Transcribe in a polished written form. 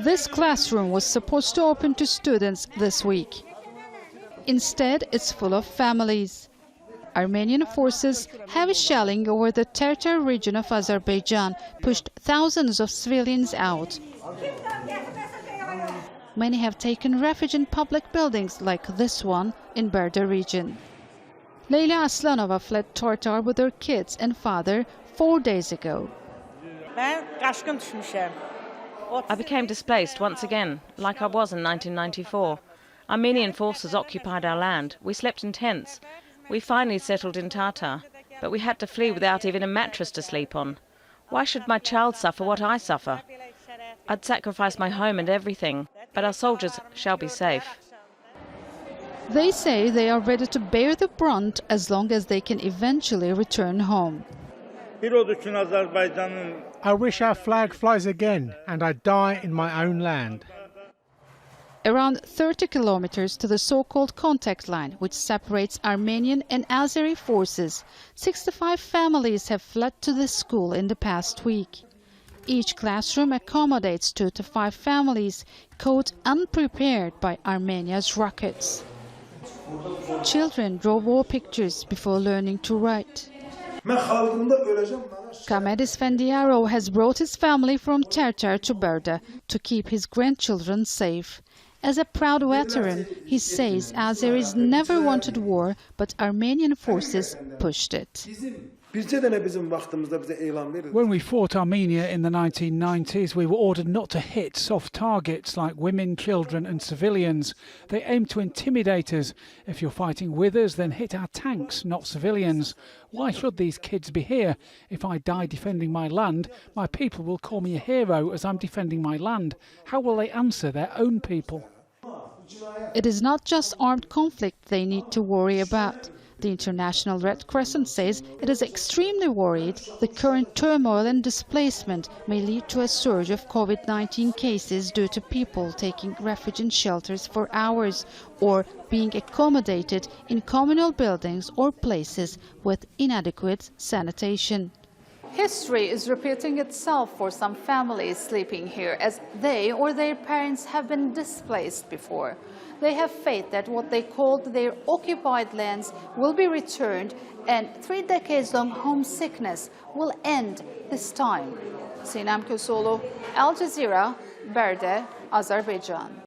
This classroom was supposed to open to students this week. Instead, it's full of families. Armenian forces' heavy shelling over the Tatar region of Azerbaijan pushed thousands of civilians out. Many have taken refuge in public buildings like this one in Barda region. LEYLA ASLANOVA fled Tatar with her kids and father 4 days ago. I became displaced once again, like I was in 1994. Armenian forces occupied our land. We slept in tents. We finally settled in Tatar, but we had to flee without even a mattress to sleep on. Why should my child suffer what I suffer? I'd sacrifice my home and everything, but our soldiers shall be safe. They say they are ready to bear the brunt as long as they can eventually return home. I wish our flag flies again and I die in my own land. Around 30 kilometers to the so-called contact line, which separates Armenian and Azeri forces, 65 families have fled to this school in the past week. Each classroom accommodates 2 to 5 families caught unprepared by Armenia's rockets. Children draw war pictures before learning to write. QAMED ISFENDIYAROV has brought his family from Tatar to Barda to keep his grandchildren safe. As a proud veteran, he says Azeris never wanted war, but Armenian forces pushed it. When we fought Armenia in the 1990s, we were ordered not to hit soft targets like women, children and civilians. They aimed to intimidate us. If you're fighting with us, then hit our tanks, not civilians. Why should these kids be here? If I die defending my land, my people will call me a hero as I'm defending my land. How will they answer their own people? It is not just armed conflict they need to worry about. The International Red Crescent says it is extremely worried the current turmoil and displacement may lead to a surge of COVID-19 cases due to people taking refuge in shelters for hours or being accommodated in communal buildings or places with inadequate sanitation. History is repeating itself for some families sleeping here, as they or their parents have been displaced before. They have faith that what they called their occupied lands will be returned and 3 decades-long homesickness will end this time. Sinem, Koseoglu, Al Jazeera, Barda, Azerbaijan.